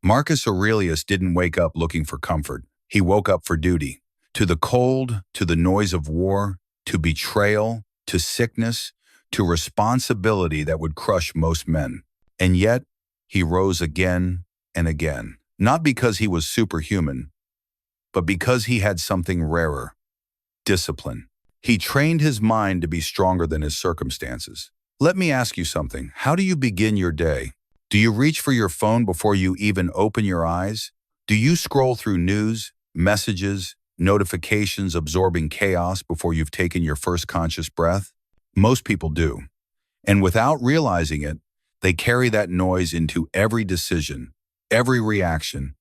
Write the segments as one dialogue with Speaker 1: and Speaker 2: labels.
Speaker 1: Marcus Aurelius didn't wake up looking for comfort. He woke up for duty. To the cold, to the noise of war, to betrayal, to sickness, to responsibility that would crush most men. And yet, he rose again and again. Not because he was superhuman, but because he had something rarer: discipline. He trained his mind to be stronger than his circumstances. Let me ask you something. How do you begin your day? Do you reach for your phone before you even open your eyes? Do you scroll through news, messages, notifications, absorbing chaos before you've taken your first conscious breath? Most people do. And without realizing it, they carry that noise into every decision, every reaction,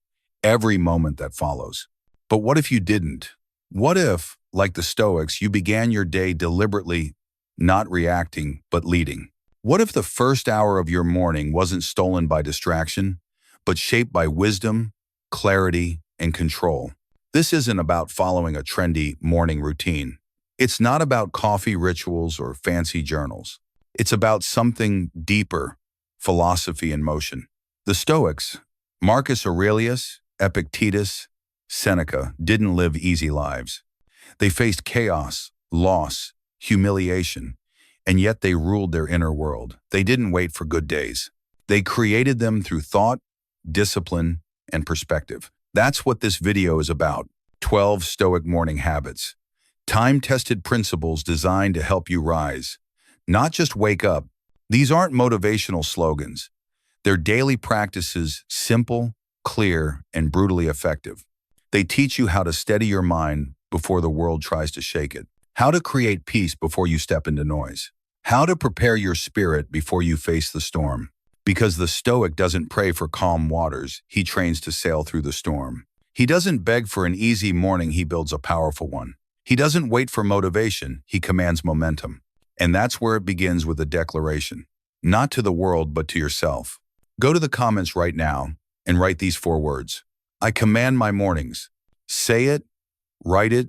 Speaker 1: every moment that follows. But what if you didn't? What if, like the Stoics, you began your day deliberately, not reacting, but leading? What if the first hour of your morning wasn't stolen by distraction, but shaped by wisdom, clarity, and control? This isn't about following a trendy morning routine. It's not about coffee rituals or fancy journals. It's about something deeper: philosophy in motion. The Stoics, Marcus Aurelius, Epictetus, Seneca, didn't live easy lives. They faced chaos, loss, humiliation, and yet they ruled their inner world. They didn't wait for good days. They created them through thought, discipline, and perspective. That's what this video is about: 12 Stoic morning habits. Time-tested principles designed to help you rise, not just wake up. These aren't motivational slogans. They're daily practices, simple, clear, and brutally effective. They teach you how to steady your mind before the world tries to shake it, how to create peace before you step into noise, how to prepare your spirit before you face the storm. Because the Stoic doesn't pray for calm waters, he trains to sail through the storm. He doesn't beg for an easy morning, he builds a powerful one. He doesn't wait for motivation, he commands momentum. And that's where it begins, with a declaration. Not to the world, but to yourself. Go to the comments right now and write these 4 words. I command my mornings. Say it, write it,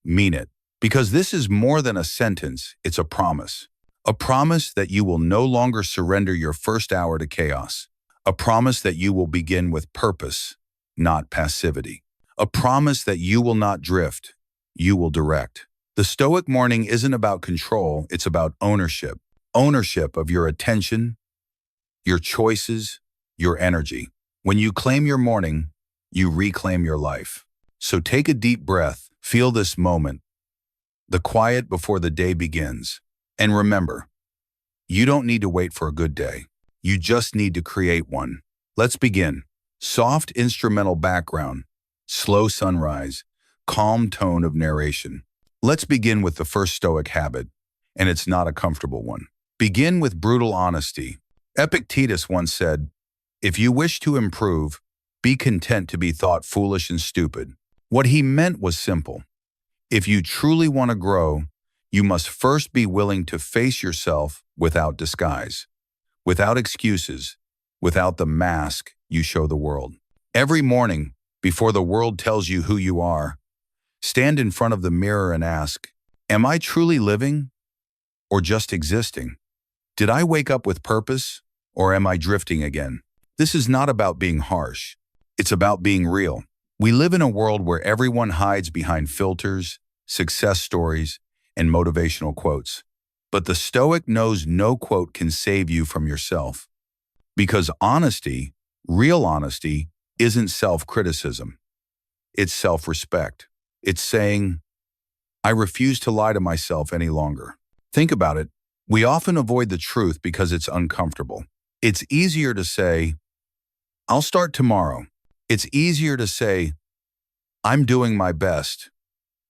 Speaker 1: mean it. Because this is more than a sentence, it's a promise. A promise that you will no longer surrender your first hour to chaos. A promise that you will begin with purpose, not passivity. A promise that you will not drift, you will direct. The Stoic morning isn't about control, it's about ownership. Ownership of your attention, your choices, your energy. When you claim your morning, you reclaim your life. So take a deep breath, feel this moment, the quiet before the day begins. And remember, you don't need to wait for a good day. You just need to create one. Let's begin. Soft instrumental background, slow sunrise, calm tone of narration. Let's begin with the first Stoic habit, and it's not a comfortable one. Begin with brutal honesty. Epictetus once said, "If you wish to improve, be content to be thought foolish and stupid." What he meant was simple. If you truly want to grow, you must first be willing to face yourself without disguise, without excuses, without the mask you show the world. Every morning, before the world tells you who you are, stand in front of the mirror and ask, am I truly living or just existing? Did I wake up with purpose or am I drifting again? This is not about being harsh. It's about being real. We live in a world where everyone hides behind filters, success stories, and motivational quotes. But the Stoic knows no quote can save you from yourself. Because honesty, real honesty, isn't self-criticism. It's self-respect. It's saying, I refuse to lie to myself any longer. Think about it. We often avoid the truth because it's uncomfortable. It's easier to say, I'll start tomorrow. It's easier to say, I'm doing my best,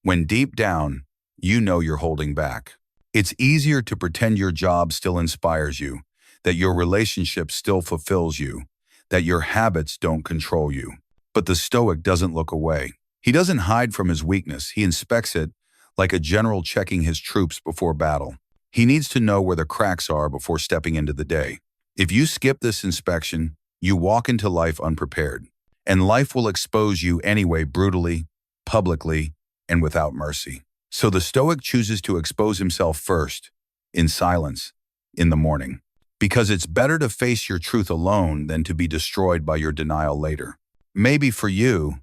Speaker 1: when deep down, you know you're holding back. It's easier to pretend your job still inspires you, that your relationship still fulfills you, that your habits don't control you. But the Stoic doesn't look away. He doesn't hide from his weakness. He inspects it like a general checking his troops before battle. He needs to know where the cracks are before stepping into the day. If you skip this inspection, you walk into life unprepared. And life will expose you anyway, brutally, publicly, and without mercy. So the Stoic chooses to expose himself first, in silence, in the morning. Because it's better to face your truth alone than to be destroyed by your denial later. Maybe for you,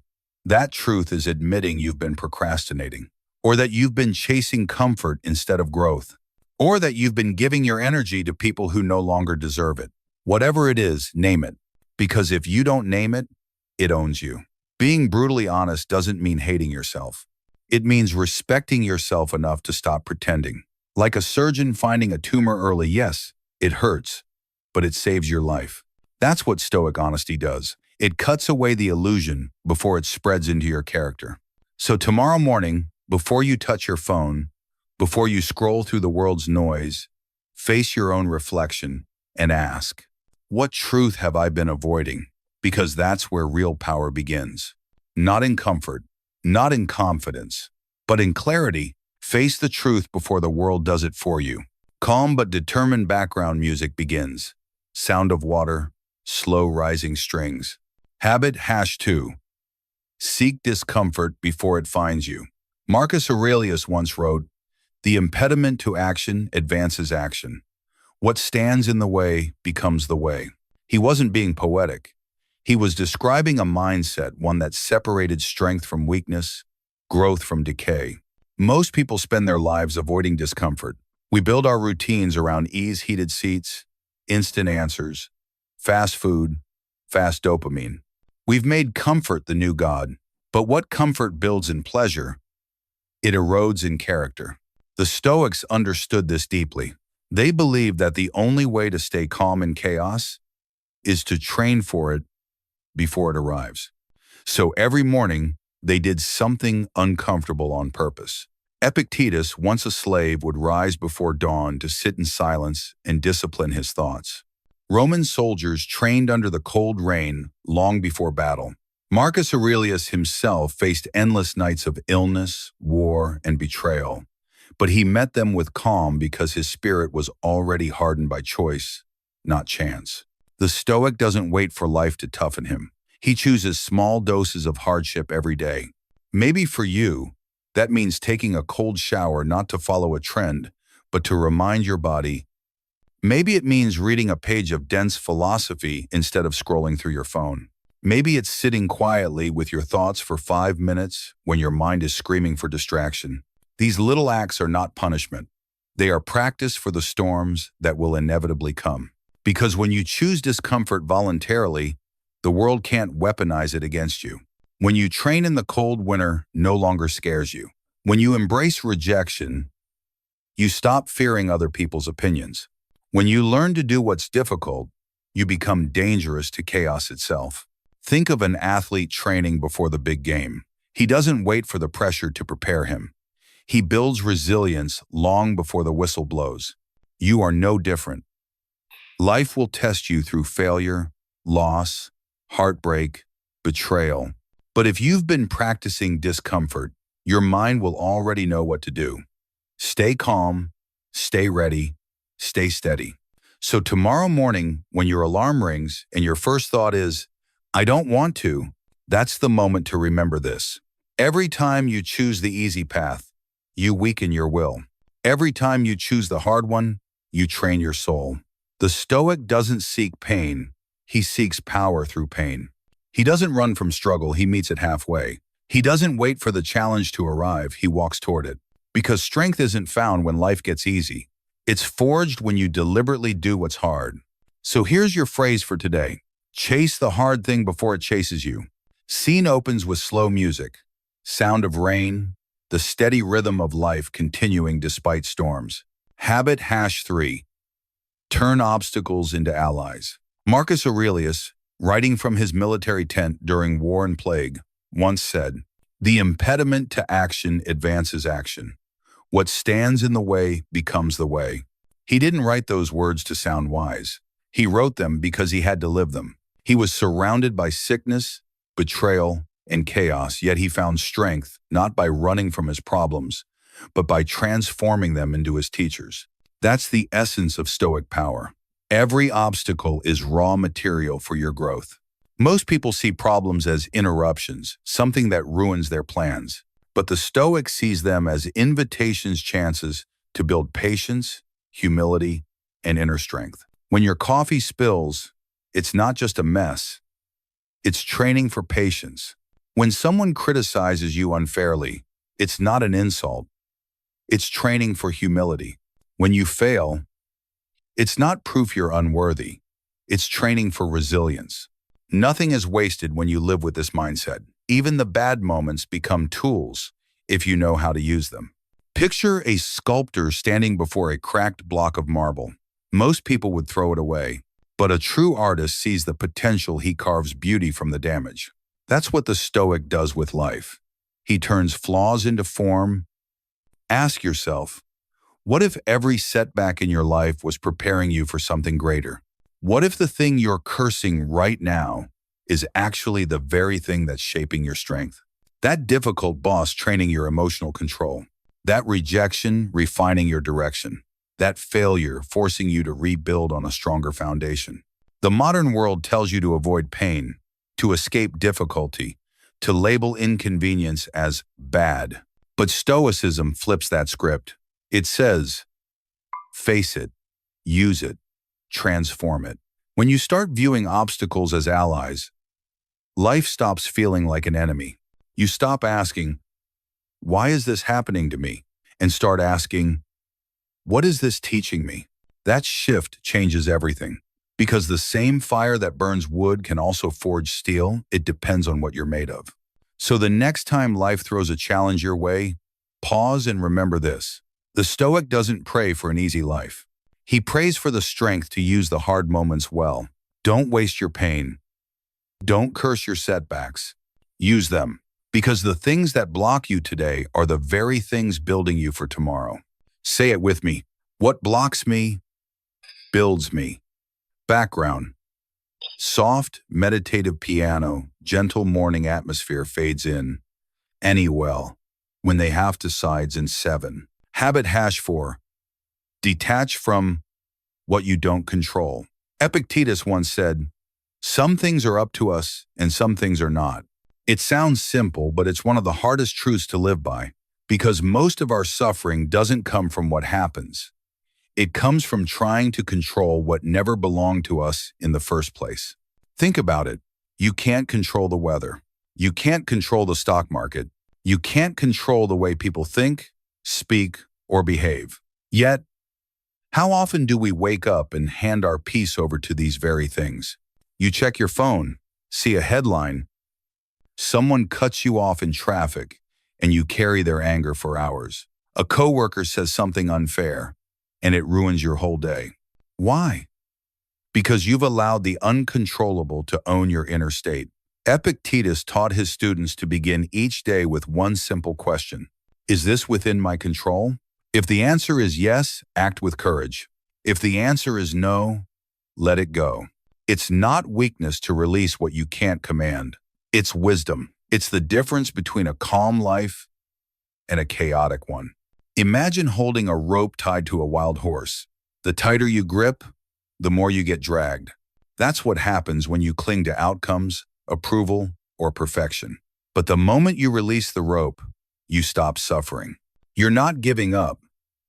Speaker 1: that truth is admitting you've been procrastinating, or that you've been chasing comfort instead of growth, or that you've been giving your energy to people who no longer deserve it. Whatever it is, name it. Because if you don't name it, it owns you. Being brutally honest doesn't mean hating yourself. It means respecting yourself enough to stop pretending. Like a surgeon finding a tumor early, yes, it hurts, but it saves your life. That's what Stoic honesty does. It cuts away the illusion before it spreads into your character. So tomorrow morning, before you touch your phone, before you scroll through the world's noise, face your own reflection and ask, what truth have I been avoiding? Because that's where real power begins. Not in comfort, not in confidence, but in clarity. Face the truth before the world does it for you. Calm but determined background music begins. Sound of water, slow rising strings. Habit #2. Seek discomfort before it finds you. Marcus Aurelius once wrote, "The impediment to action advances action. What stands in the way becomes the way." He wasn't being poetic. He was describing a mindset, one that separated strength from weakness, growth from decay. Most people spend their lives avoiding discomfort. We build our routines around ease, heated seats, instant answers, fast food, fast dopamine. We've made comfort the new god. But what comfort builds in pleasure, it erodes in character. The Stoics understood this deeply. They believed that the only way to stay calm in chaos is to train for it before it arrives. So every morning, they did something uncomfortable on purpose. Epictetus, once a slave, would rise before dawn to sit in silence and discipline his thoughts. Roman soldiers trained under the cold rain long before battle. Marcus Aurelius himself faced endless nights of illness, war, and betrayal, but he met them with calm because his spirit was already hardened by choice, not chance. The Stoic doesn't wait for life to toughen him. He chooses small doses of hardship every day. Maybe for you, that means taking a cold shower not to follow a trend, but to remind your body. Maybe it means reading a page of dense philosophy instead of scrolling through your phone. Maybe it's sitting quietly with your thoughts for 5 minutes when your mind is screaming for distraction. These little acts are not punishment. They are practice for the storms that will inevitably come. Because when you choose discomfort voluntarily, the world can't weaponize it against you. When you train in the cold winter, no longer scares you. When you embrace rejection, you stop fearing other people's opinions. When you learn to do what's difficult, you become dangerous to chaos itself. Think of an athlete training before the big game. He doesn't wait for the pressure to prepare him. He builds resilience long before the whistle blows. You are no different. Life will test you through failure, loss, heartbreak, betrayal. But if you've been practicing discomfort, your mind will already know what to do. Stay calm, stay ready, stay steady. So tomorrow morning, when your alarm rings and your first thought is, "I don't want to," that's the moment to remember this. Every time you choose the easy path, you weaken your will. Every time you choose the hard one, you train your soul. The Stoic doesn't seek pain, he seeks power through pain. He doesn't run from struggle, he meets it halfway. He doesn't wait for the challenge to arrive, he walks toward it. Because strength isn't found when life gets easy. It's forged when you deliberately do what's hard. So here's your phrase for today. Chase the hard thing before it chases you. Scene opens with slow music, sound of rain, the steady rhythm of life continuing despite storms. Habit #3. Turn obstacles into allies. Marcus Aurelius, writing from his military tent during war and plague, once said, "The impediment to action advances action. What stands in the way becomes the way." He didn't write those words to sound wise. He wrote them because he had to live them. He was surrounded by sickness, betrayal, and chaos, yet he found strength not by running from his problems, but by transforming them into his teachers. That's the essence of Stoic power. Every obstacle is raw material for your growth. Most people see problems as interruptions, something that ruins their plans. But the Stoic sees them as invitations, chances to build patience, humility, and inner strength. When your coffee spills, it's not just a mess, it's training for patience. When someone criticizes you unfairly, it's not an insult, it's training for humility. When you fail, it's not proof you're unworthy, it's training for resilience. Nothing is wasted when you live with this mindset. Even the bad moments become tools if you know how to use them. Picture a sculptor standing before a cracked block of marble. Most people would throw it away, but a true artist sees the potential. He carves beauty from the damage. That's what the Stoic does with life. He turns flaws into form. Ask yourself, what if every setback in your life was preparing you for something greater? What if the thing you're cursing right now is actually the very thing that's shaping your strength? That difficult boss training your emotional control. That rejection refining your direction. That failure forcing you to rebuild on a stronger foundation. The modern world tells you to avoid pain, to escape difficulty, to label inconvenience as bad. But Stoicism flips that script. It says, face it, use it, transform it. When you start viewing obstacles as allies, life stops feeling like an enemy. You stop asking, why is this happening to me? And start asking, what is this teaching me? That shift changes everything. Because the same fire that burns wood can also forge steel. It depends on what you're made of. So the next time life throws a challenge your way, pause and remember this. The Stoic doesn't pray for an easy life. He prays for the strength to use the hard moments well. Don't waste your pain. Don't curse your setbacks. Use them. Because the things that block you today are the very things building you for tomorrow. Say it with me. What blocks me, builds me. Background. Soft, meditative piano, gentle morning atmosphere fades in. Any well. When they have to sides in 7. Habit hash 4. Detach from what you don't control. Epictetus once said, some things are up to us and some things are not. It sounds simple, but it's one of the hardest truths to live by, because most of our suffering doesn't come from what happens. It comes from trying to control what never belonged to us in the first place. Think about it. You can't control the weather. You can't control the stock market. You can't control the way people think, speak, or behave. Yet, how often do we wake up and hand our peace over to these very things? You check your phone, see a headline, someone cuts you off in traffic, and you carry their anger for hours. A coworker says something unfair, and it ruins your whole day. Why? Because you've allowed the uncontrollable to own your inner state. Epictetus taught his students to begin each day with one simple question. Is this within my control? If the answer is yes, act with courage. If the answer is no, let it go. It's not weakness to release what you can't command. It's wisdom. It's the difference between a calm life and a chaotic one. Imagine holding a rope tied to a wild horse. The tighter you grip, the more you get dragged. That's what happens when you cling to outcomes, approval, or perfection. But the moment you release the rope, you stop suffering. You're not giving up.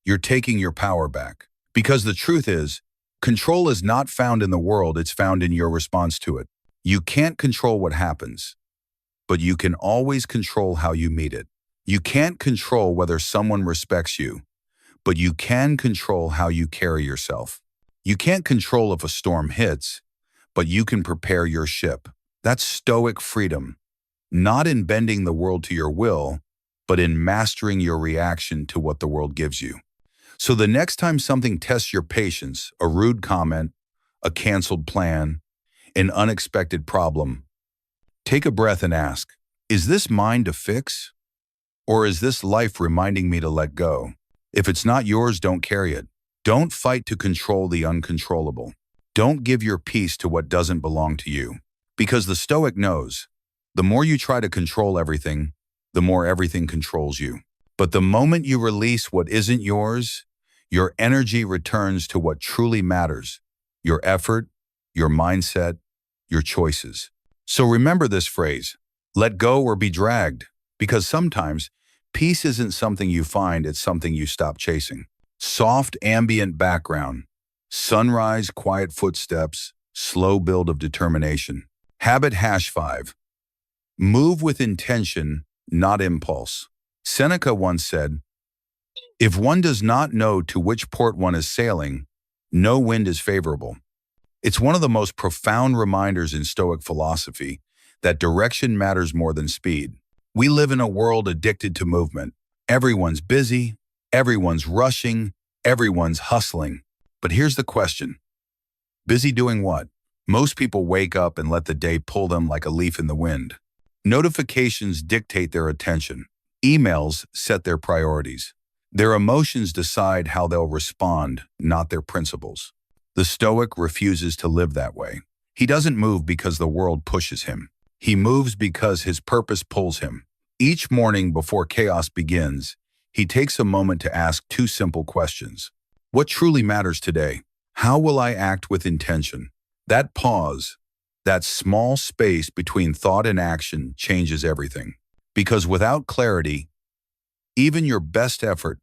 Speaker 1: You're taking your power back. Because the truth is, control is not found in the world, it's found in your response to it. You can't control what happens, but you can always control how you meet it. You can't control whether someone respects you, but you can control how you carry yourself. You can't control if a storm hits, but you can prepare your ship. That's Stoic freedom, not in bending the world to your will, but in mastering your reaction to what the world gives you. So the next time something tests your patience, a rude comment, a canceled plan, an unexpected problem, take a breath and ask, is this mine to fix? Or is this life reminding me to let go? If it's not yours, don't carry it. Don't fight to control the uncontrollable. Don't give your peace to what doesn't belong to you. Because the Stoic knows, the more you try to control everything, the more everything controls you. But the moment you release what isn't yours, your energy returns to what truly matters, your effort, your mindset, your choices. So remember this phrase, let go or be dragged, because sometimes peace isn't something you find, it's something you stop chasing. Soft ambient background, Sunrise, quiet footsteps, slow build of determination. Habit #5. Move with intention, not impulse. Seneca once said, "If one does not know to which port one is sailing, no wind is favorable." It's one of the most profound reminders in Stoic philosophy that direction matters more than speed. We live in a world addicted to movement. Everyone's busy, everyone's rushing, everyone's hustling. But here's the question. Busy doing what? Most people wake up and let the day pull them like a leaf in the wind. Notifications dictate their attention. Emails set their priorities. Their emotions decide how they'll respond, not their principles. The Stoic refuses to live that way. He doesn't move because the world pushes him. He moves because his purpose pulls him. Each morning before chaos begins, he takes a moment to ask two simple questions. What truly matters today? How will I act with intention? That pause, that small space between thought and action changes everything. Because without clarity, even your best effort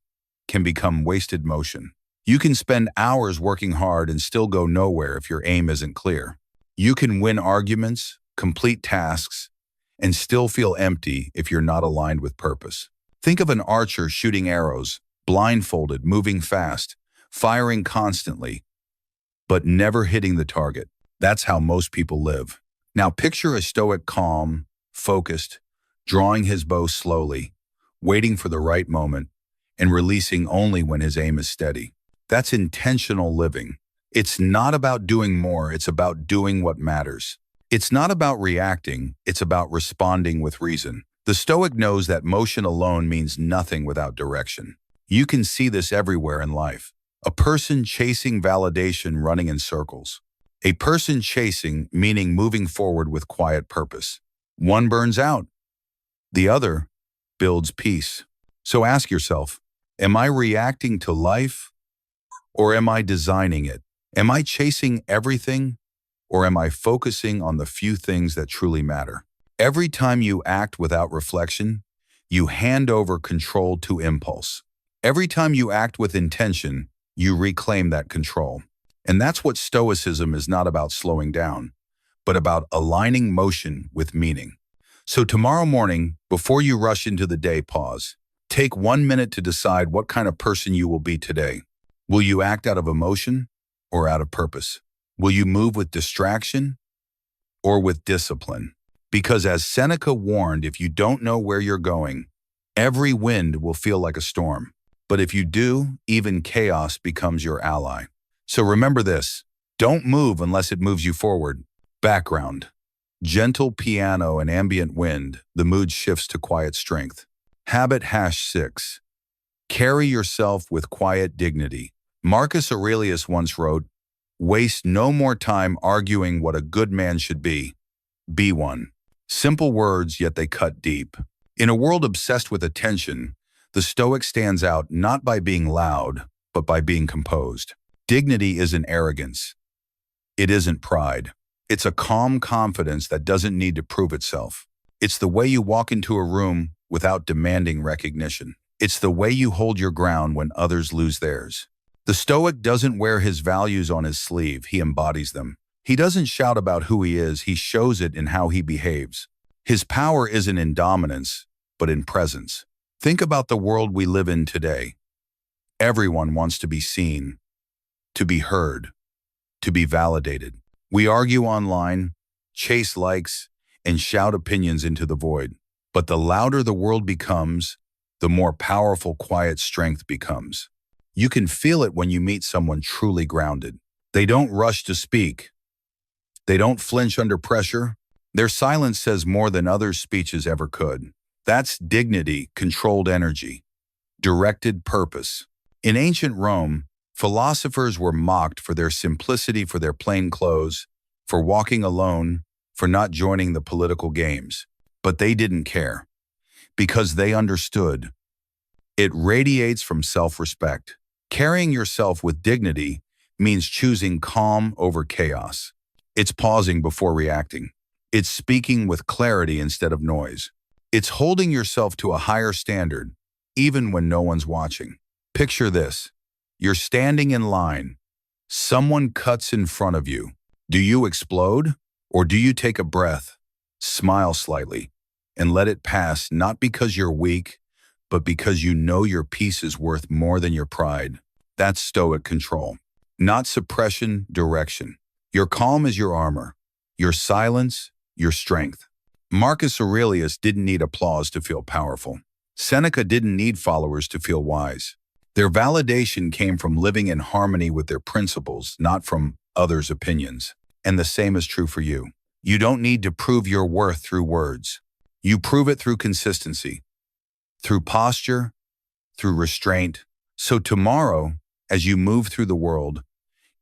Speaker 1: can become wasted motion. You can spend hours working hard and still go nowhere if your aim isn't clear. You can win arguments, complete tasks, and still feel empty if you're not aligned with purpose. Think of an archer shooting arrows, blindfolded, moving fast, firing constantly, but never hitting the target. That's how most people live. Now picture a Stoic calm, focused, drawing his bow slowly, waiting for the right moment, and releasing only when his aim is steady. That's intentional living. It's not about doing more, it's about doing what matters. It's not about reacting, it's about responding with reason. The Stoic knows that motion alone means nothing without direction. You can see this everywhere in life. A person chasing validation running in circles. A person chasing, meaning moving forward with quiet purpose. One burns out. The other builds peace. So ask yourself, am I reacting to life or am I designing it? Am I chasing everything or am I focusing on the few things that truly matter? Every time you act without reflection, you hand over control to impulse. Every time you act with intention, you reclaim that control. And that's what Stoicism is not about slowing down, but about aligning motion with meaning. So tomorrow morning, before you rush into the day, pause. Take 1 minute to decide what kind of person you will be today. Will you act out of emotion or out of purpose? Will you move with distraction or with discipline? Because as Seneca warned, if you don't know where you're going, every wind will feel like a storm. But if you do, even chaos becomes your ally. So remember this, don't move unless it moves you forward. Background. Gentle piano and ambient wind, the mood shifts to quiet strength. Habit #6. Carry yourself with quiet dignity. Marcus Aurelius once wrote, "Waste no more time arguing what a good man should be. Be one." Simple words, yet they cut deep. In a world obsessed with attention, the Stoic stands out not by being loud, but by being composed. Dignity isn't arrogance. It isn't pride. It's a calm confidence that doesn't need to prove itself. It's the way you walk into a room without demanding recognition. It's the way you hold your ground when others lose theirs. The Stoic doesn't wear his values on his sleeve, he embodies them. He doesn't shout about who he is, he shows it in how he behaves. His power isn't in dominance, but in presence. Think about the world we live in today. Everyone wants to be seen, to be heard, to be validated. We argue online, chase likes, and shout opinions into the void. But the louder the world becomes, the more powerful quiet strength becomes. You can feel it when you meet someone truly grounded. They don't rush to speak. They don't flinch under pressure. Their silence says more than other speeches ever could. That's dignity, controlled energy, directed purpose. In ancient Rome, philosophers were mocked for their simplicity, for their plain clothes, for walking alone, for not joining the political games. But they didn't care, because they understood. It radiates from self-respect. Carrying yourself with dignity means choosing calm over chaos. It's pausing before reacting. It's speaking with clarity instead of noise. It's holding yourself to a higher standard, even when no one's watching. Picture this. You're standing in line, Someone cuts in front of you. Do you explode? Or do you take a breath, smile slightly, and let it pass, not because you're weak, but because you know your peace is worth more than your pride? That's Stoic control. Not suppression, direction. Your calm is your armor. Your silence, your strength. Marcus Aurelius didn't need applause to feel powerful. Seneca didn't need followers to feel wise. Their validation came from living in harmony with their principles, not from others' opinions. And the same is true for you. You don't need to prove your worth through words. You prove it through consistency, through posture, through restraint. So tomorrow, as you move through the world,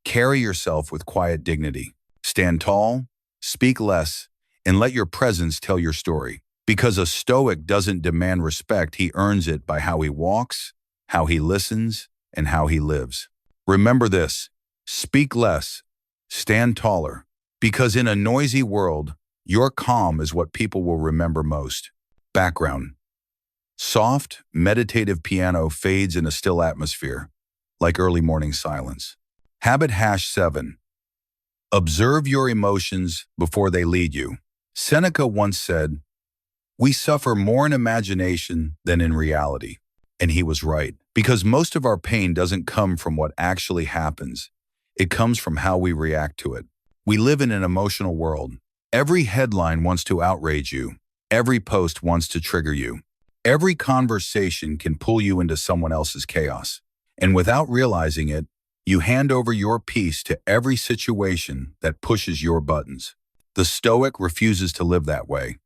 Speaker 1: carry yourself with quiet dignity. Stand tall, speak less, and let your presence tell your story. Because a Stoic doesn't demand respect, he earns it by how he walks, how he listens, and how he lives. Remember this: speak less, stand taller, because in a noisy world, your calm is what people will remember most. Background: soft, meditative piano fades in a still atmosphere, like early morning silence. Habit #7. Observe your emotions before they lead you. Seneca once said, "We suffer more in imagination than in reality." And he was right, because most of our pain doesn't come from what actually happens. It comes from how we react to it. We live in an emotional world. Every headline wants to outrage you. Every post wants to trigger you. Every conversation can pull you into someone else's chaos. And without realizing it, you hand over your peace to every situation that pushes your buttons. The Stoic refuses to live that way.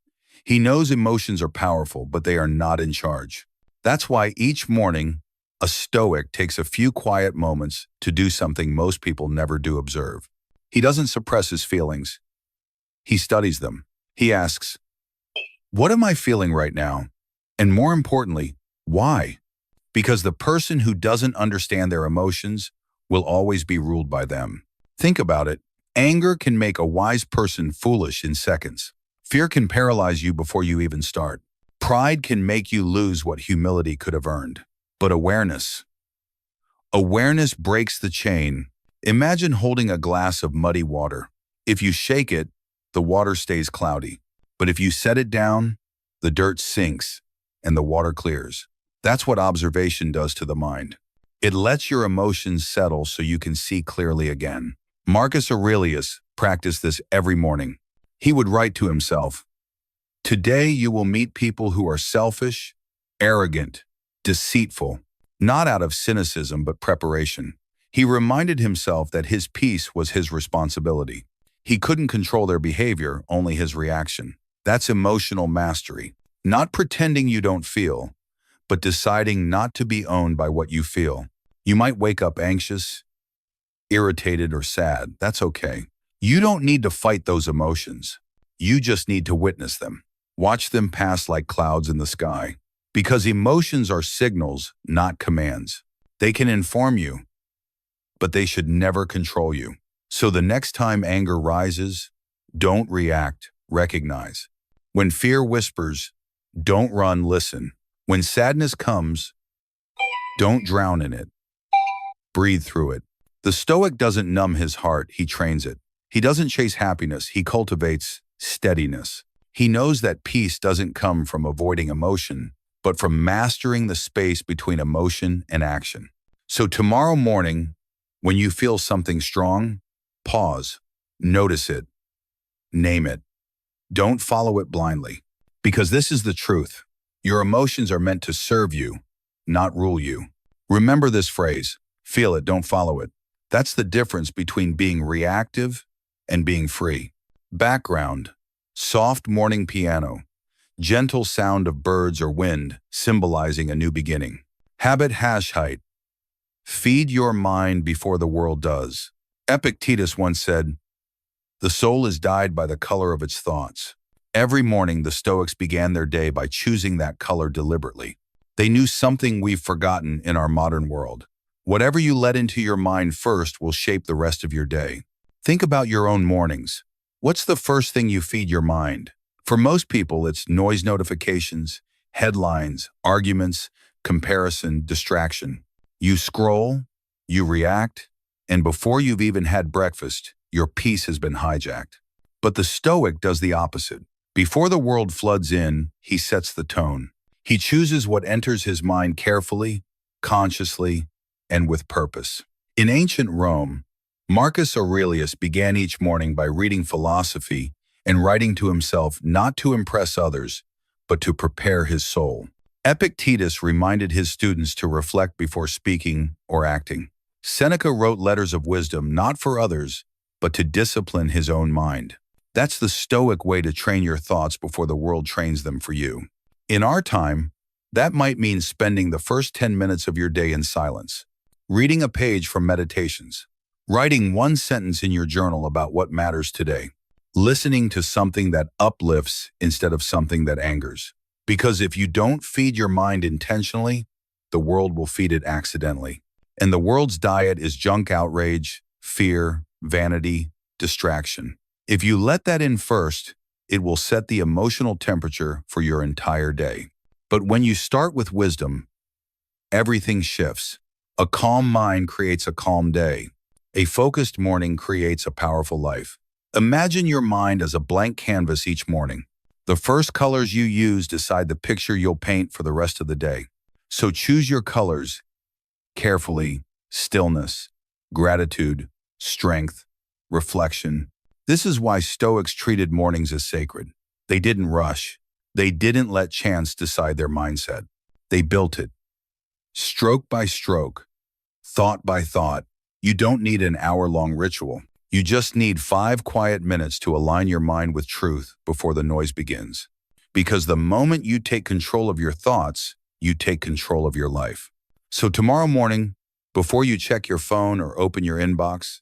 Speaker 1: He knows emotions are powerful, but they are not in charge. That's why each morning, a Stoic takes a few quiet moments to do something most people never do: observe. He doesn't suppress his feelings. He studies them. He asks, what am I feeling right now? And more importantly, why? Because the person who doesn't understand their emotions will always be ruled by them. Think about it. Anger can make a wise person foolish in seconds. Fear can paralyze you before you even start. Pride can make you lose what humility could have earned. But awareness breaks the chain. Imagine holding a glass of muddy water. If you shake it, the water stays cloudy. But if you set it down, the dirt sinks and the water clears. That's what observation does to the mind. It lets your emotions settle so you can see clearly again. Marcus Aurelius practiced this every morning. He would write to himself, "Today you will meet people who are selfish, arrogant, deceitful, not out of cynicism but preparation." He reminded himself that his peace was his responsibility. He couldn't control their behavior, only his reaction. That's emotional mastery. Not pretending you don't feel, but deciding not to be owned by what you feel. You might wake up anxious, irritated, or sad. That's okay. You don't need to fight those emotions. You just need to witness them. Watch them pass like clouds in the sky. Because emotions are signals, not commands. They can inform you, but they should never control you. So the next time anger rises, don't react, recognize. When fear whispers, don't run, listen. When sadness comes, don't drown in it. Breathe through it. The Stoic doesn't numb his heart, he trains it. He doesn't chase happiness, he cultivates steadiness. He knows that peace doesn't come from avoiding emotion, but from mastering the space between emotion and action. So tomorrow morning, when you feel something strong, pause, notice it, name it. Don't follow it blindly. Because this is the truth. Your emotions are meant to serve you, not rule you. Remember this phrase: feel it, don't follow it. That's the difference between being reactive and being free. Background: soft morning piano, gentle sound of birds or wind symbolizing a new beginning. Habit #8. Feed your mind before the world does. Epictetus once said, "The soul is dyed by the color of its thoughts." Every morning, the Stoics began their day by choosing that color deliberately. They knew something we've forgotten in our modern world. Whatever you let into your mind first will shape the rest of your day. Think about your own mornings. What's the first thing you feed your mind? For most people, it's noise notifications, headlines, arguments, comparison, distraction. You scroll, you react, and before you've even had breakfast, your peace has been hijacked. But the Stoic does the opposite. Before the world floods in, he sets the tone. He chooses what enters his mind carefully, consciously, and with purpose. In ancient Rome, Marcus Aurelius began each morning by reading philosophy and writing to himself not to impress others, but to prepare his soul. Epictetus reminded his students to reflect before speaking or acting. Seneca wrote letters of wisdom not for others, but to discipline his own mind. That's the Stoic way to train your thoughts before the world trains them for you. In our time, that might mean spending the first 10 minutes of your day in silence, reading a page from Meditations, writing one sentence in your journal about what matters today, listening to something that uplifts instead of something that angers. Because if you don't feed your mind intentionally, the world will feed it accidentally. And the world's diet is junk outrage, fear, vanity, distraction. If you let that in first, it will set the emotional temperature for your entire day. But when you start with wisdom, everything shifts. A calm mind creates a calm day. A focused morning creates a powerful life. Imagine your mind as a blank canvas each morning. The first colors you use decide the picture you'll paint for the rest of the day. So choose your colors carefully: stillness, gratitude, strength, reflection. This is why Stoics treated mornings as sacred. They didn't rush. They didn't let chance decide their mindset. They built it. Stroke by stroke, thought by thought. You don't need an hour-long ritual. You just need 5 quiet minutes to align your mind with truth before the noise begins. Because the moment you take control of your thoughts, you take control of your life. So tomorrow morning, before you check your phone or open your inbox,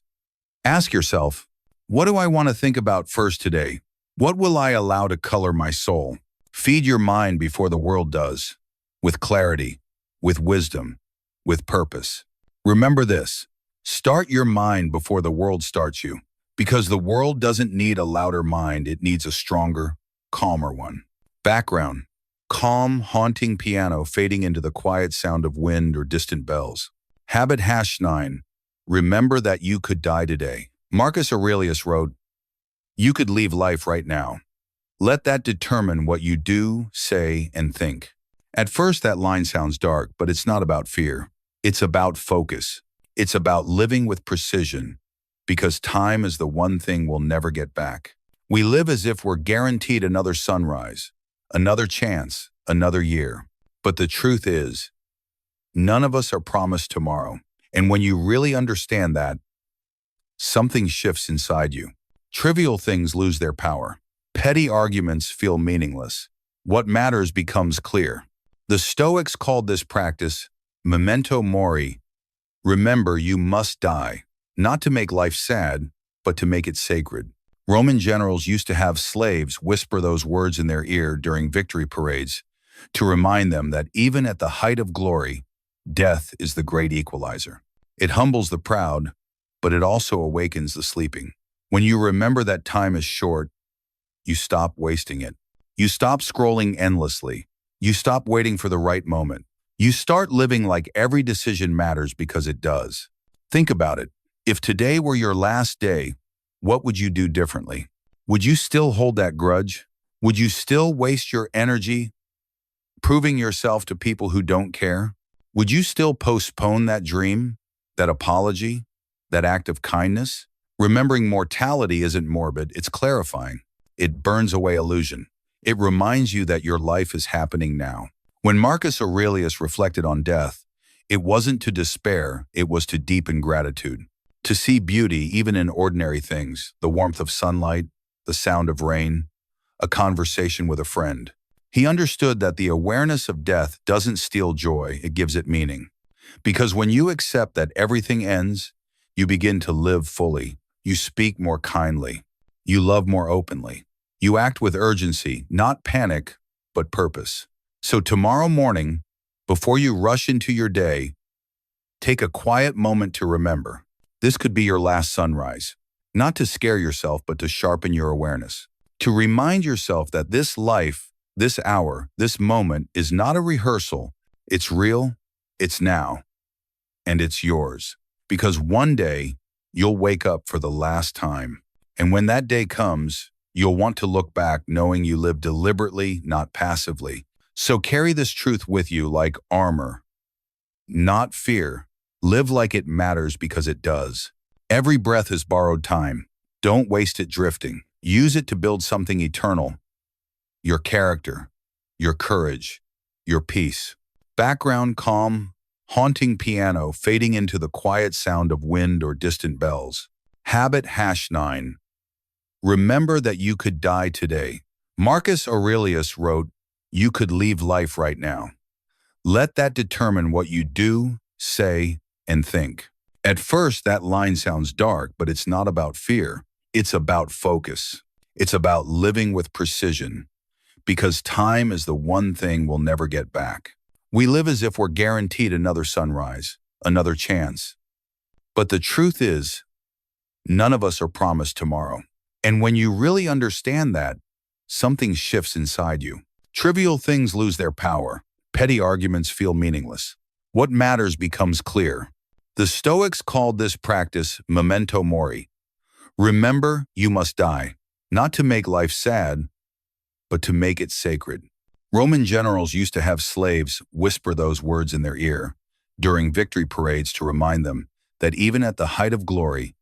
Speaker 1: ask yourself, what do I want to think about first today? What will I allow to color my soul? Feed your mind before the world does, with clarity, with wisdom, with purpose. Remember this: start your mind before the world starts you, because the world doesn't need a louder mind, it needs a stronger, calmer one. Background: calm, haunting piano fading into the quiet sound of wind or distant bells. Habit #9. Remember that you could die today. Marcus Aurelius wrote, "You could leave life right now. Let that determine what you do, say, and think." At first, that line sounds dark, but it's not about fear. It's about focus. It's about living with precision, because time is the one thing we'll never get back. We live as if we're guaranteed another sunrise, another chance, another year. But the truth is, none of us are promised tomorrow. And when you really understand that, something shifts inside you. Trivial things lose their power. Petty arguments feel meaningless. What matters becomes clear. The Stoics called this practice memento mori. Remember, you must die, not to make life sad, but to make it sacred. Roman generals used to have slaves whisper those words in their ear during victory parades to remind them that even at the height of glory, death is the great equalizer. It humbles the proud, but it also awakens the sleeping. When you remember that time is short, you stop wasting it. You stop scrolling endlessly. You stop waiting for the right moment. You start living like every decision matters because it does. Think about it. If today were your last day, what would you do differently? Would you still hold that grudge? Would you still waste your energy proving yourself to people who don't care? Would you still postpone that dream, that apology, that act of kindness? Remembering mortality isn't morbid, it's clarifying. It burns away illusion. It reminds you that your life is happening now. When Marcus Aurelius reflected on death, it wasn't to despair, it was to deepen gratitude. To see beauty even in ordinary things, the warmth of sunlight, the sound of rain, a conversation with a friend. He understood that the awareness of death doesn't steal joy, it gives it meaning. Because when you accept that everything ends, you begin to live fully. You speak more kindly. You love more openly. You act with urgency, not panic, but purpose. So tomorrow morning, before you rush into your day, take a quiet moment to remember. This could be your last sunrise. Not to scare yourself, but to sharpen your awareness. To remind yourself that this life, this hour, this moment is not a rehearsal. It's real, it's now, and it's yours. because one day you'll wake up for the last time. And when that day comes, you'll want to look back knowing you lived deliberately, not passively. So carry this truth with you like armor, not fear. Live like it matters because it does. Every breath is borrowed time. Don't waste it drifting. Use it to build something eternal. Your character, your courage, your peace. Background calm, haunting piano fading into the quiet sound of wind or distant bells. Habit #9. Remember that you could die today. Marcus Aurelius wrote, "You could leave life right now." Let that determine what you do, say, and think. At first, that line sounds dark, but it's not about fear. It's about focus. It's about living with precision, because time is the one thing we'll never get back. We live as if we're guaranteed another sunrise, another chance. But the truth is, none of us are promised tomorrow. And when you really understand that, something shifts inside you. Trivial things lose their power. Petty arguments feel meaningless. What matters becomes clear. The Stoics called this practice memento mori. Remember, you must die, not to make life sad, but to make it sacred. Roman generals used to have slaves whisper those words in their ear during victory parades to remind them that even at the height of glory,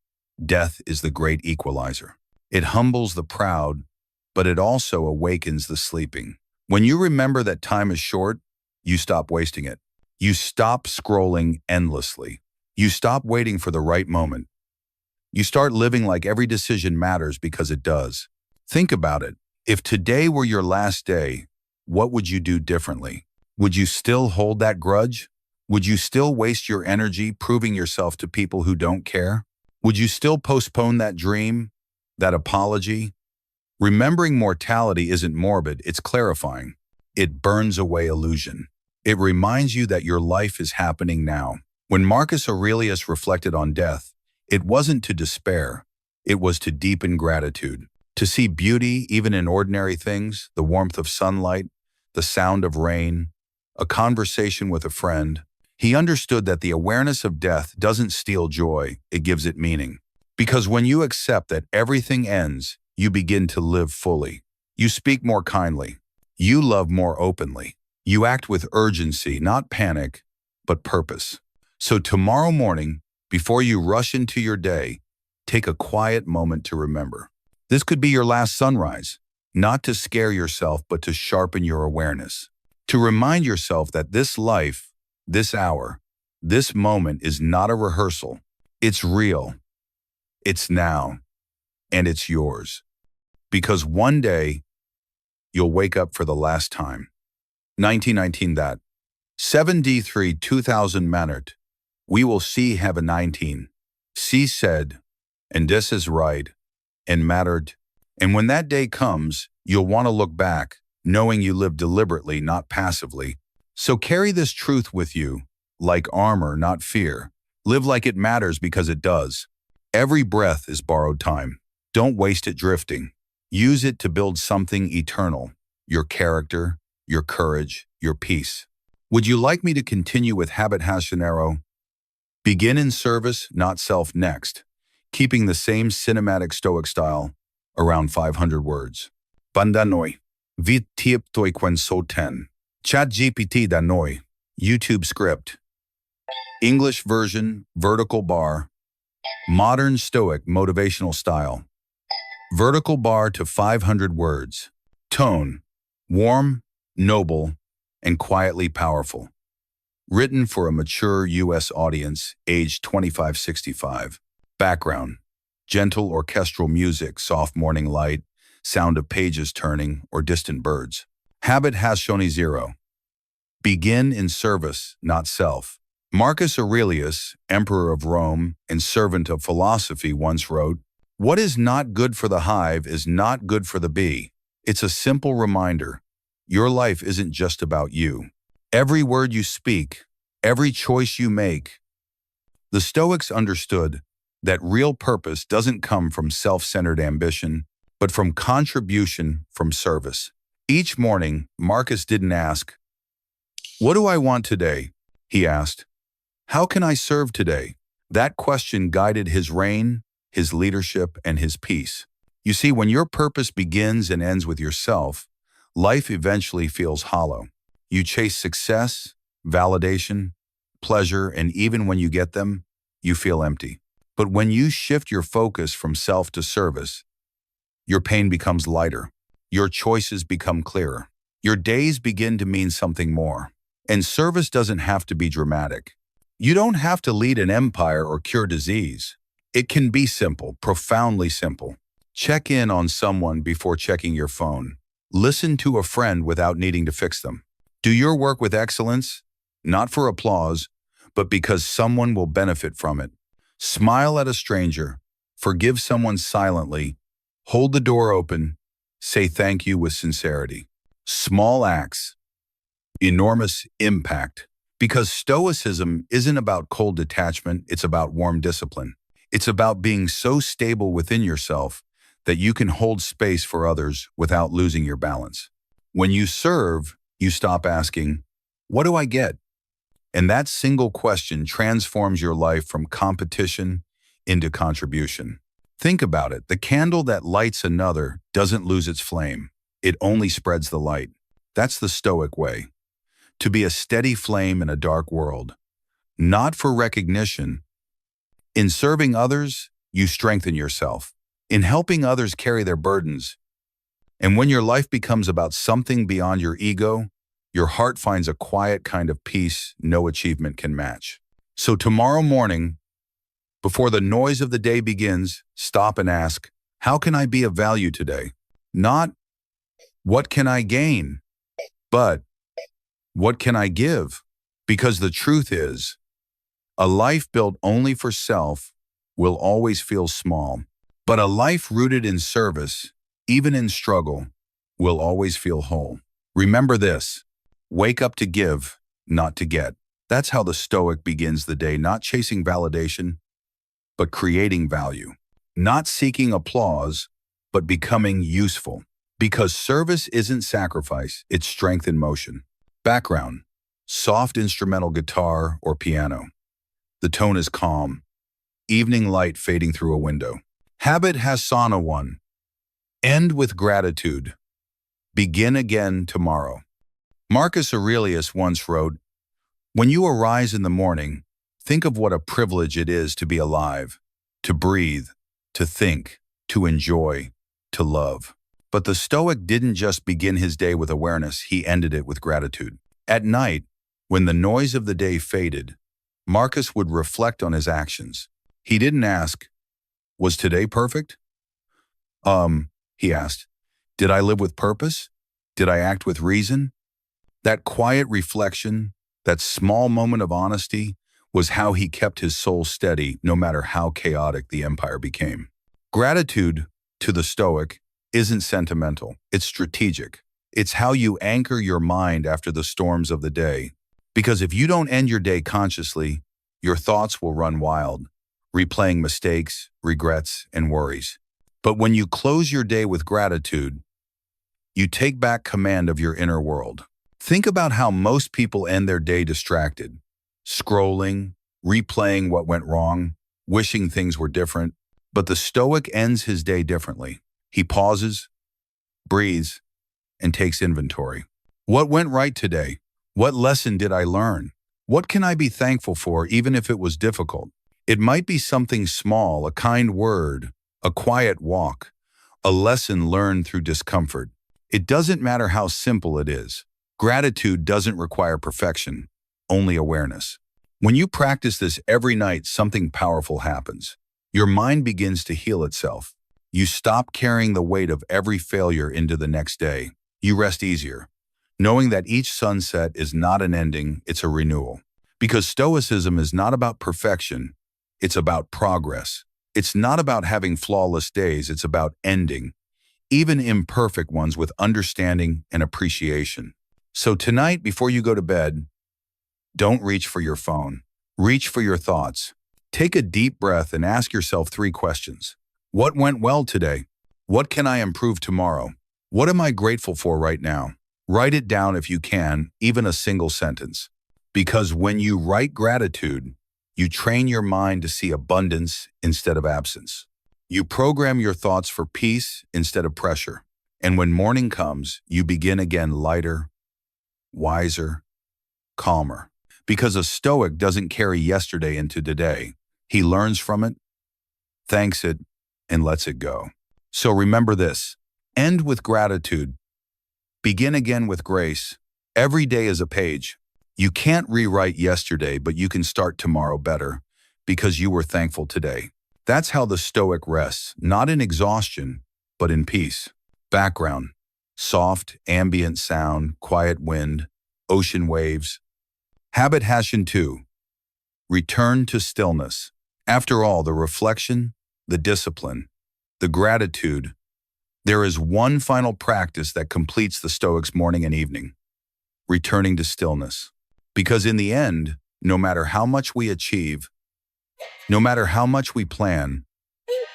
Speaker 1: death is the great equalizer. It humbles the proud, but it also awakens the sleeping. When you remember that time is short, you stop wasting it. You stop scrolling endlessly. You stop waiting for the right moment. You start living like every decision matters because it does. Think about it. If today were your last day, what would you do differently? Would you still hold that grudge? Would you still waste your energy proving yourself to people who don't care? Would you still postpone that dream, that apology? Remembering mortality isn't morbid, it's clarifying. It burns away illusion. It reminds you that your life is happening now. When Marcus Aurelius reflected on death, it wasn't to despair, it was to deepen gratitude. To see beauty even in ordinary things, the warmth of sunlight, the sound of rain, a conversation with a friend. He understood that the awareness of death doesn't steal joy, it gives it meaning. Because when you accept that everything ends, you begin to live fully. You speak more kindly. You love more openly. You act with urgency, not panic, but purpose. So tomorrow morning, before you rush into your day, take a quiet moment to remember. This could be your last sunrise, not to scare yourself, but to sharpen your awareness. To remind yourself that this life, this hour, this moment is not a rehearsal. It's real. It's now. And it's yours. Because one day, you'll wake up for the last time. 1919 that. 7D3 2000 Manert. We will see have a 19. C said, and this is right, and mattered. And when that day comes, you'll want to look back, knowing you lived deliberately, not passively. So carry this truth with you, like armor, not fear. Live like it matters because it does. Every breath is borrowed time. Don't waste it drifting. Use it to build something eternal. Your character, your courage, your peace. Would you like me to continue with habit #9? Begin in service, not self next. Keeping the same cinematic Stoic style, around 500 words. Bandanoi. Vit tiep toi quen so ten. Chat GPT danoi. YouTube script. English version, vertical bar. Modern Stoic motivational style. Vertical bar to 500 words. Tone. Warm, noble, and quietly powerful. Written for a mature U.S. audience, aged 25-65. Background. Gentle orchestral music, soft morning light, sound of pages turning, or distant birds. Habit #0. Begin in service, not self. Marcus Aurelius, emperor of Rome and servant of philosophy, once wrote, "What is not good for the hive is not good for the bee." It's a simple reminder. Your life isn't just about you. Every word you speak, every choice you make. The Stoics understood that real purpose doesn't come from self-centered ambition, but from contribution, from service. Each morning, Marcus didn't ask, "What do I want today?" He asked, "How can I serve today?" That question guided his reign, his leadership, and his peace. You see, when your purpose begins and ends with yourself, life eventually feels hollow. You chase success, validation, pleasure, and even when you get them, you feel empty. But when you shift your focus from self to service, your pain becomes lighter. Your choices become clearer. Your days begin to mean something more. And service doesn't have to be dramatic. You don't have to lead an empire or cure disease. It can be simple, profoundly simple. Check in on someone before checking your phone. Listen to a friend without needing to fix them. Do your work with excellence, not for applause, but because someone will benefit from it. Smile at a stranger. Forgive someone silently. Hold the door open. Say thank you with sincerity. Small acts, enormous impact. Because Stoicism isn't about cold detachment, it's about warm discipline. It's about being so stable within yourself that you can hold space for others without losing your balance. When you serve, you stop asking, "What do I get?" And that single question transforms your life from competition into contribution. Think about it. The candle that lights another doesn't lose its flame. It only spreads the light. That's the Stoic way. To be a steady flame in a dark world. Not for recognition. In serving others, you strengthen yourself. In helping others carry their burdens. And when your life becomes about something beyond your ego, your heart finds a quiet kind of peace no achievement can match. So tomorrow morning, before the noise of the day begins, stop and ask, how can I be of value today? Not, what can I gain? But, what can I give? Because the truth is, a life built only for self will always feel small. But a life rooted in service, even in struggle, will always feel whole. Remember this, wake up to give, not to get. That's how the Stoic begins the day, not chasing validation, but creating value. Not seeking applause, but becoming useful. Because service isn't sacrifice, it's strength in motion. Background, soft instrumental guitar or piano. The tone is calm. Evening light fading through a window. Habit has sauna 1. End with gratitude. Begin again tomorrow. Marcus Aurelius once wrote, "When you arise in the morning, think of what a privilege it is to be alive, to breathe, to think, to enjoy, to love." But the Stoic didn't just begin his day with awareness, he ended it with gratitude. At night, when the noise of the day faded, Marcus would reflect on his actions. He didn't ask, "Was today perfect?" He asked, "Did I live with purpose? Did I act with reason?" That quiet reflection, that small moment of honesty, was how he kept his soul steady no matter how chaotic the empire became. Gratitude, to the Stoic, isn't sentimental, it's strategic. It's how you anchor your mind after the storms of the day. Because if you don't end your day consciously, your thoughts will run wild, replaying mistakes, regrets, and worries. But when you close your day with gratitude, you take back command of your inner world. Think about how most people end their day distracted, scrolling, replaying what went wrong, wishing things were different. But the Stoic ends his day differently. He pauses, breathes, and takes inventory. What went right today? What lesson did I learn? What can I be thankful for even if it was difficult? It might be something small, a kind word, a quiet walk, a lesson learned through discomfort. It doesn't matter how simple it is. Gratitude doesn't require perfection, only awareness. When you practice this every night, something powerful happens. Your mind begins to heal itself. You stop carrying the weight of every failure into the next day. You rest easier, knowing that each sunset is not an ending, it's a renewal. Because Stoicism is not about perfection, it's about progress. It's not about having flawless days, it's about ending, even imperfect ones, with understanding and appreciation. So tonight, before you go to bed, don't reach for your phone. Reach for your thoughts. Take a deep breath and ask yourself 3 questions. What went well today? What can I improve tomorrow? What am I grateful for right now? Write it down if you can, even a single sentence. Because when you write gratitude, You train your mind to see abundance instead of absence. You program your thoughts for peace instead of pressure. And when morning comes, you begin again lighter, wiser, calmer. Because a Stoic doesn't carry yesterday into today. He learns from it, thanks it, and lets it go. So remember this. End with gratitude. Begin again with grace. Every day is a page. You can't rewrite yesterday, but you can start tomorrow better because you were thankful today. That's how the Stoic rests, not in exhaustion, but in peace. Background: soft, ambient sound, quiet wind, ocean waves. Habit Hashin 2. Return to stillness. After all, the reflection, the discipline, the gratitude, there is one final practice that completes the Stoic's morning and evening: returning to stillness. Because in the end, no matter how much we achieve, no matter how much we plan,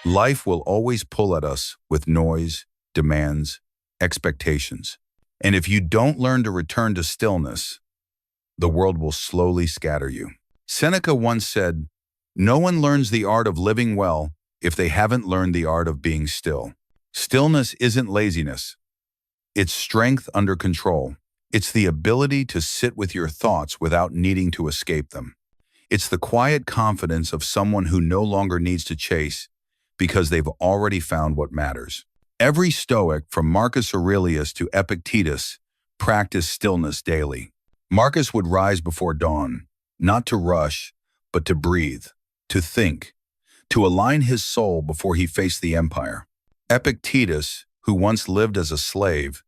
Speaker 1: life will always pull at us with noise, demands, expectations. And if you don't learn to return to stillness, the world will slowly scatter you. Seneca once said, "No one learns the art of living well if they haven't learned the art of being still." Stillness isn't laziness. It's strength under control. It's the ability to sit with your thoughts without needing to escape them. It's the quiet confidence of someone who no longer needs to chase because they've already found what matters. Every Stoic, from Marcus Aurelius to Epictetus, practiced stillness daily. Marcus would rise before dawn, not to rush, but to breathe, to think, to align his soul before he faced the empire. Epictetus, who once lived as a slave,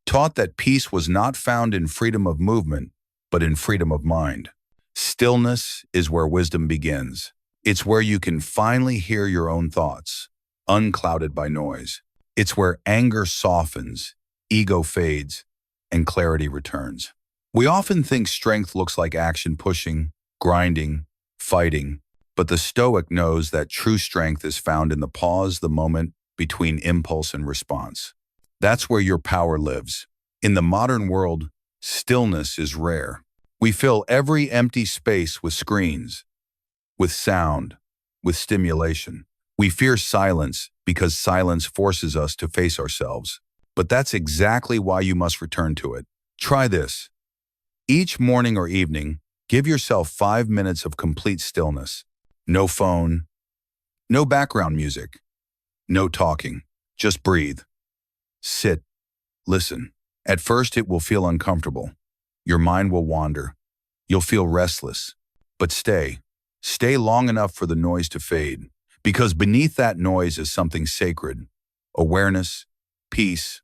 Speaker 1: taught that peace was not found in freedom of movement, but in freedom of mind. Stillness is where wisdom begins. It's where you can finally hear your own thoughts, unclouded by noise. It's where anger softens, ego fades, and clarity returns. We often think strength looks like action, pushing, grinding, fighting, but the Stoic knows that true strength is found in the pause, the moment between impulse and response. That's where your power lives. In the modern world, stillness is rare. We fill every empty space with screens, with sound, with stimulation. We fear silence because silence forces us to face ourselves. But that's exactly why you must return to it. Try this. Each morning or evening, give yourself 5 minutes of complete stillness. No phone, no background music, no talking. Just breathe. Sit. Listen. At first, it will feel uncomfortable. Your mind will wander. You'll feel restless. But stay. Stay long enough for the noise to fade. Because beneath that noise is something sacred. Awareness, peace,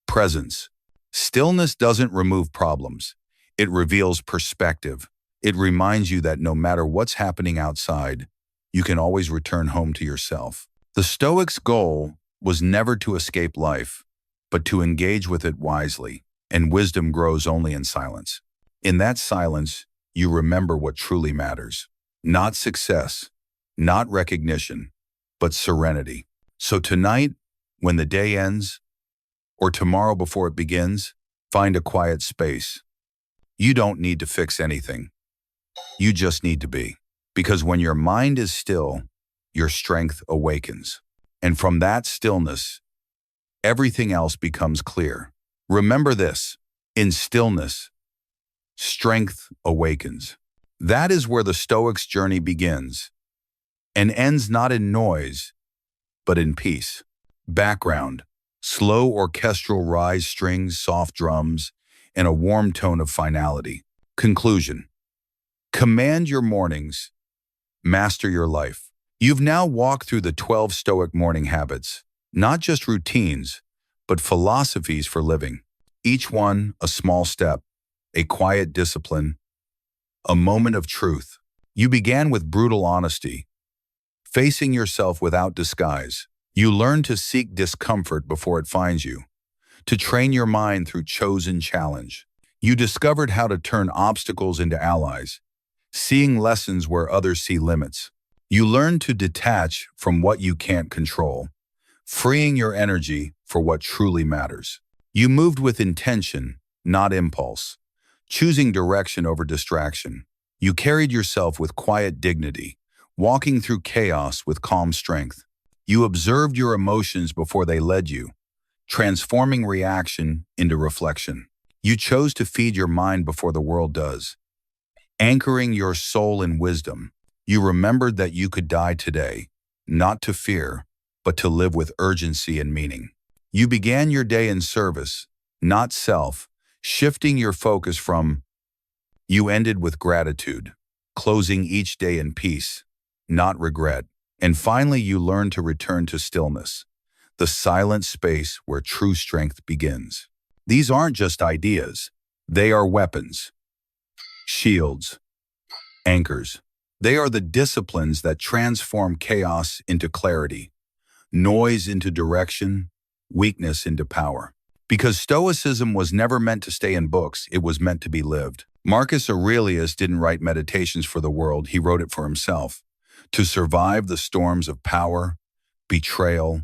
Speaker 1: presence. Stillness doesn't remove problems. It reveals perspective. It reminds you that no matter what's happening outside, you can always return home to yourself. The Stoics' goal was never to escape life, but to engage with it wisely, and wisdom grows only in silence. In that silence, you remember what truly matters. Not success, not recognition, but serenity. So tonight, when the day ends, or tomorrow before it begins, find a quiet space. You don't need to fix anything. You just need to be. Because when your mind is still, your strength awakens. And from that stillness, everything else becomes clear. Remember this: in stillness, strength awakens. That is where the Stoics' journey begins and ends, not in noise, but in peace. Background: slow orchestral rise strings, soft drums, and a warm tone of finality. Conclusion: command your mornings, master your life. You've now walked through the 12 Stoic morning habits, not just routines, but philosophies for living. Each one a small step, a quiet discipline, a moment of truth. You began with brutal honesty, facing yourself without disguise. You learned to seek discomfort before it finds you, to train your mind through chosen challenge. You discovered how to turn obstacles into allies, seeing lessons where others see limits. You learned to detach from what you can't control, freeing your energy for what truly matters. You moved with intention, not impulse, choosing direction over distraction. You carried yourself with quiet dignity, walking through chaos with calm strength. You observed your emotions before they led you, transforming reaction into reflection. You chose to feed your mind before the world does, anchoring your soul in wisdom. You remembered that you could die today, not to fear, but to live with urgency and meaning. You began your day in service, not self, shifting your focus from you ended with gratitude, closing each day in peace, not regret. And finally, you learned to return to stillness, the silent space where true strength begins. These aren't just ideas. They are weapons, shields, anchors. They are the disciplines that transform chaos into clarity, noise into direction, weakness into power. Because Stoicism was never meant to stay in books, it was meant to be lived. Marcus Aurelius didn't write Meditations for the world, he wrote it for himself. To survive the storms of power, betrayal,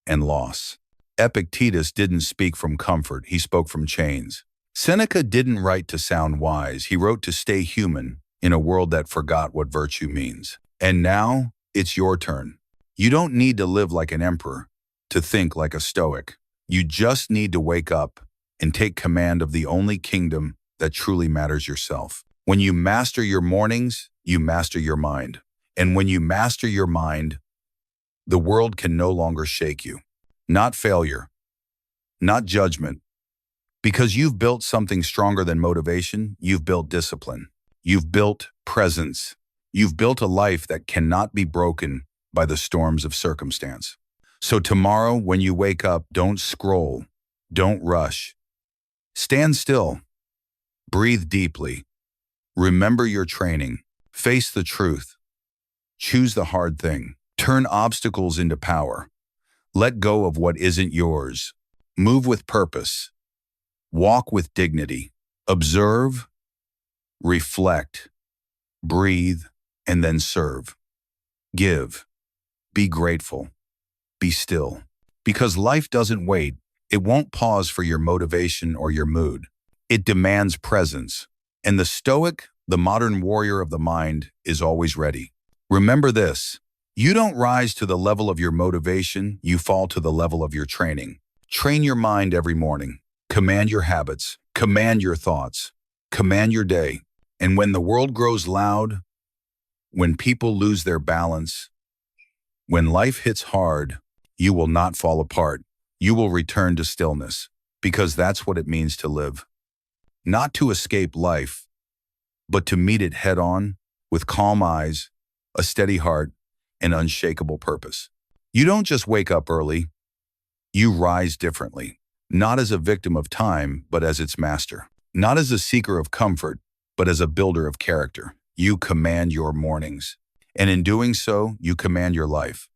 Speaker 1: and loss. Epictetus didn't speak from comfort, he spoke from chains. Seneca didn't write to sound wise, he wrote to stay human in a world that forgot what virtue means. And now, it's your turn. You don't need to live like an emperor, to think like a Stoic. You just need to wake up and take command of the only kingdom that truly matters, yourself. When you master your mornings, you master your mind. And when you master your mind, the world can no longer shake you. Not failure, not judgment. Because you've built something stronger than motivation, you've built discipline. You've built presence. You've built a life that cannot be broken by the storms of circumstance. So tomorrow, when you wake up, don't scroll, don't rush. Stand still, breathe deeply, remember your training, face the truth, choose the hard thing, turn obstacles into power, let go of what isn't yours, move with purpose, walk with dignity, observe, reflect, breathe, and then serve. Give, be grateful. Be still. Because life doesn't wait. It won't pause for your motivation or your mood. It demands presence. And the Stoic, the modern warrior of the mind, is always ready. Remember this. You don't rise to the level of your motivation, you fall to the level of your training. Train your mind every morning. Command your habits. Command your thoughts. Command your day. And when the world grows loud, when people lose their balance, when life hits hard, you will not fall apart. You will return to stillness, because that's what it means to live. Not to escape life, but to meet it head on with calm eyes, a steady heart, and unshakable purpose. You don't just wake up early, you rise differently, not as a victim of time, but as its master. Not as a seeker of comfort, but as a builder of character. You command your mornings, and in doing so, you command your life.